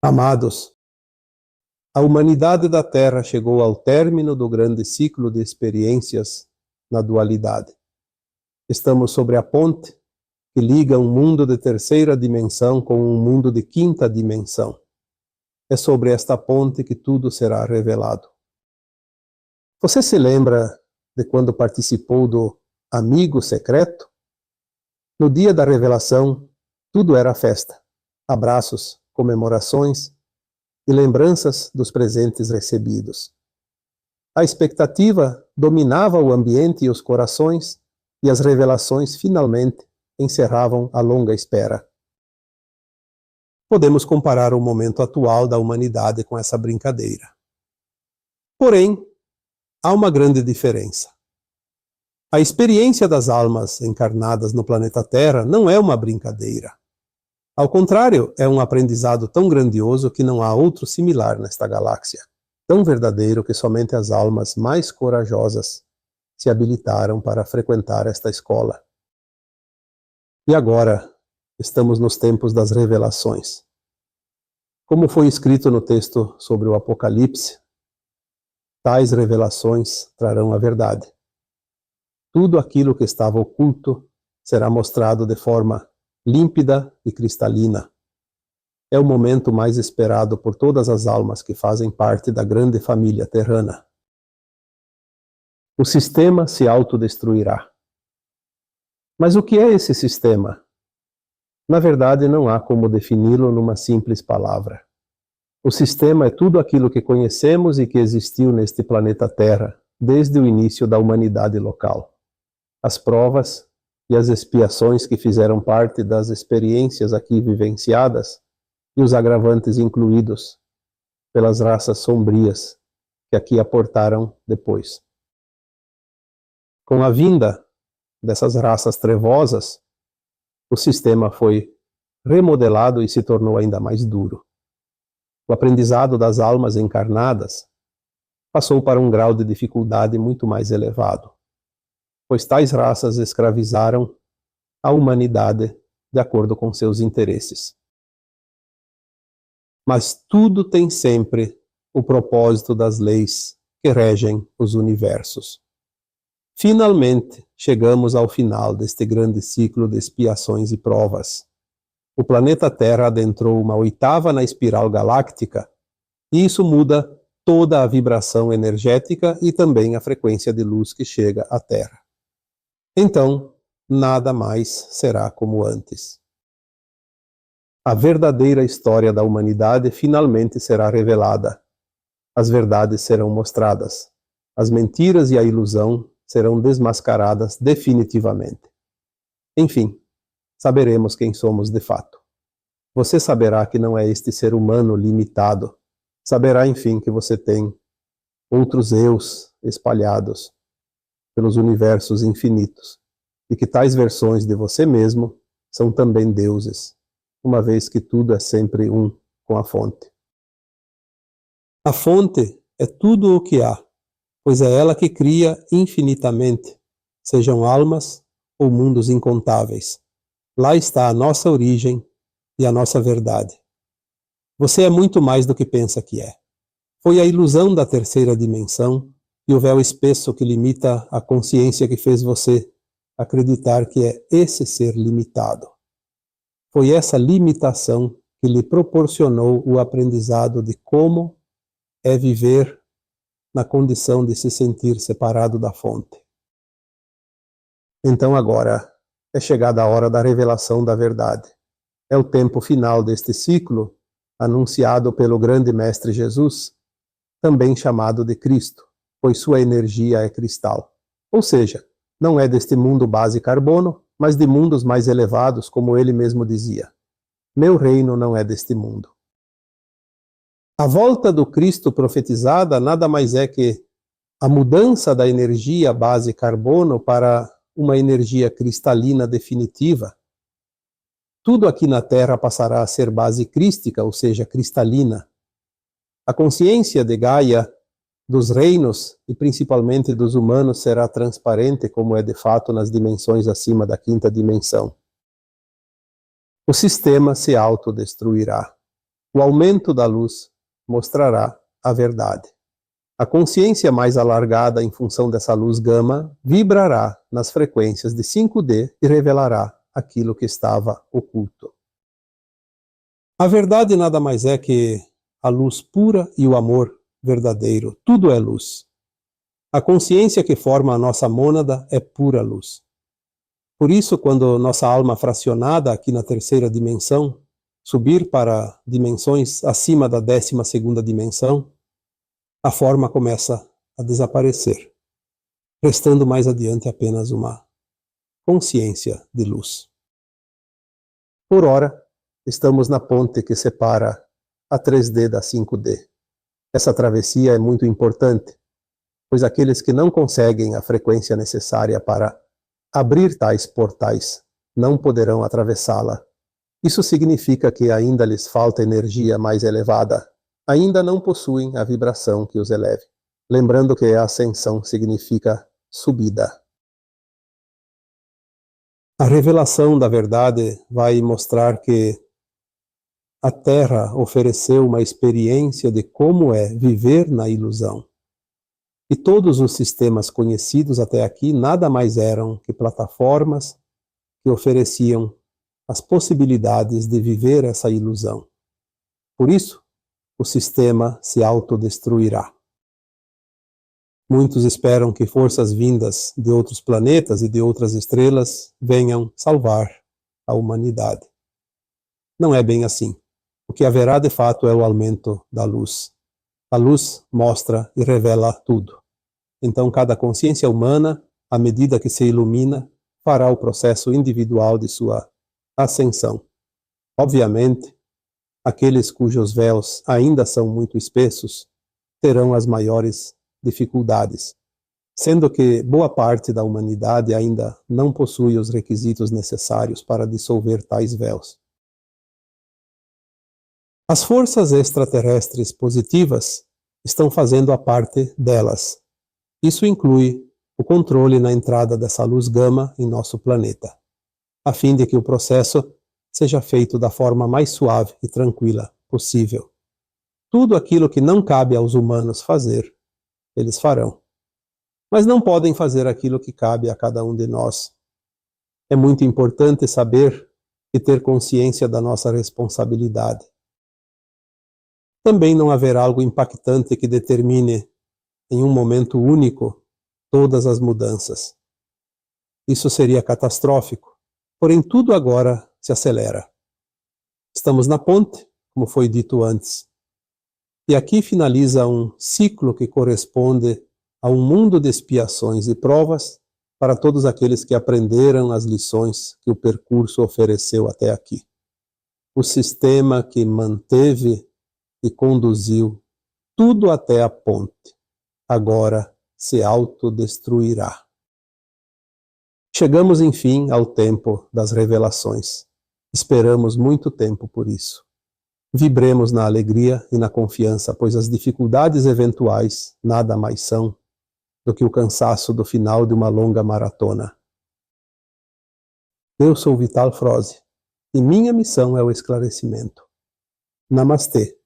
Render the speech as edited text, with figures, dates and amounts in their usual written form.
Amados, a humanidade da Terra chegou ao término do grande ciclo de experiências na dualidade. Estamos sobre a ponte que liga um mundo de terceira dimensão com um mundo de quinta dimensão. É sobre esta ponte que tudo será revelado. Você se lembra de quando participou do Amigo Secreto? No dia da revelação, tudo era festa, abraços, comemorações e lembranças dos presentes recebidos. A expectativa dominava o ambiente e os corações, e as revelações finalmente encerravam a longa espera. Podemos comparar o momento atual da humanidade com essa brincadeira. Porém, há uma grande diferença. A experiência das almas encarnadas no planeta Terra não é uma brincadeira. Ao contrário, é um aprendizado tão grandioso que não há outro similar nesta galáxia, tão verdadeiro que somente as almas mais corajosas se habilitaram para frequentar esta escola. E agora, estamos nos tempos das revelações. Como foi escrito no texto sobre o Apocalipse, tais revelações trarão a verdade. Tudo aquilo que estava oculto será mostrado de forma límpida e cristalina. É o momento mais esperado por todas as almas que fazem parte da grande família terrana. O sistema se autodestruirá. Mas o que é esse sistema? Na verdade, não há como defini-lo numa simples palavra. O sistema é tudo aquilo que conhecemos e que existiu neste planeta Terra, desde o início da humanidade local. As provas e as expiações que fizeram parte das experiências aqui vivenciadas, e os agravantes incluídos pelas raças sombrias que aqui aportaram depois. Com a vinda dessas raças trevosas, o sistema foi remodelado e se tornou ainda mais duro. O aprendizado das almas encarnadas passou para um grau de dificuldade muito mais elevado, pois tais raças escravizaram a humanidade de acordo com seus interesses. Mas tudo tem sempre o propósito das leis que regem os universos. Finalmente, chegamos ao final deste grande ciclo de expiações e provas. O planeta Terra adentrou uma oitava na espiral galáctica, e isso muda toda a vibração energética e também a frequência de luz que chega à Terra. Então, nada mais será como antes. A verdadeira história da humanidade finalmente será revelada. As verdades serão mostradas. As mentiras e a ilusão serão desmascaradas definitivamente. Enfim, saberemos quem somos de fato. Você saberá que não é este ser humano limitado. Saberá, enfim, que você tem outros eus espalhados pelos universos infinitos, e que tais versões de você mesmo são também deuses, uma vez que tudo é sempre um com a fonte. A fonte é tudo o que há, pois é ela que cria infinitamente, sejam almas ou mundos incontáveis. Lá está a nossa origem e a nossa verdade. Você é muito mais do que pensa que é. Foi a ilusão da terceira dimensão e o véu espesso que limita a consciência que fez você acreditar que é esse ser limitado. Foi essa limitação que lhe proporcionou o aprendizado de como é viver na condição de se sentir separado da fonte. Então agora é chegada a hora da revelação da verdade. É o tempo final deste ciclo, anunciado pelo grande Mestre Jesus, também chamado de Cristo, pois sua energia é cristal. Ou seja, não é deste mundo base carbono, mas de mundos mais elevados, como ele mesmo dizia. Meu reino não é deste mundo. A volta do Cristo profetizada nada mais é que a mudança da energia base carbono para uma energia cristalina definitiva. Tudo aqui na Terra passará a ser base crística, ou seja, cristalina. A consciência de Gaia, dos reinos e principalmente dos humanos, será transparente, como é de fato nas dimensões acima da quinta dimensão. O sistema se autodestruirá. O aumento da luz mostrará a verdade. A consciência mais alargada em função dessa luz gama vibrará nas frequências de 5D e revelará aquilo que estava oculto. A verdade nada mais é que a luz pura e o amor verdadeiro. Tudo é luz. A consciência que forma a nossa mônada é pura luz. Por isso, quando nossa alma fracionada aqui na terceira dimensão subir para dimensões acima da 12ª dimensão, a forma começa a desaparecer, restando mais adiante apenas uma consciência de luz. Por ora, estamos na ponte que separa a 3D da 5D. Essa travessia é muito importante, pois aqueles que não conseguem a frequência necessária para abrir tais portais não poderão atravessá-la. Isso significa que ainda lhes falta energia mais elevada, ainda não possuem a vibração que os eleve. Lembrando que a ascensão significa subida. A revelação da verdade vai mostrar que a Terra ofereceu uma experiência de como é viver na ilusão. E todos os sistemas conhecidos até aqui nada mais eram que plataformas que ofereciam as possibilidades de viver essa ilusão. Por isso, o sistema se autodestruirá. Muitos esperam que forças vindas de outros planetas e de outras estrelas venham salvar a humanidade. Não é bem assim. O que haverá de fato é o aumento da luz. A luz mostra e revela tudo. Então, cada consciência humana, à medida que se ilumina, fará o processo individual de sua ascensão. Obviamente, aqueles cujos véus ainda são muito espessos terão as maiores dificuldades, sendo que boa parte da humanidade ainda não possui os requisitos necessários para dissolver tais véus. As forças extraterrestres positivas estão fazendo a parte delas. Isso inclui o controle na entrada dessa luz gama em nosso planeta, a fim de que o processo seja feito da forma mais suave e tranquila possível. Tudo aquilo que não cabe aos humanos fazer, eles farão. Mas não podem fazer aquilo que cabe a cada um de nós. É muito importante saber e ter consciência da nossa responsabilidade. Também não haverá algo impactante que determine, em um momento único, todas as mudanças. Isso seria catastrófico, porém tudo agora se acelera. Estamos na ponte, como foi dito antes. E aqui finaliza um ciclo que corresponde a um mundo de expiações e provas para todos aqueles que aprenderam as lições que o percurso ofereceu até aqui. O sistema que manteve e conduziu tudo até a ponte, agora se autodestruirá. Chegamos, enfim, ao tempo das revelações. Esperamos muito tempo por isso. Vibremos na alegria e na confiança, pois as dificuldades eventuais nada mais são do que o cansaço do final de uma longa maratona. Eu sou Vital Froze e minha missão é o esclarecimento. Namastê.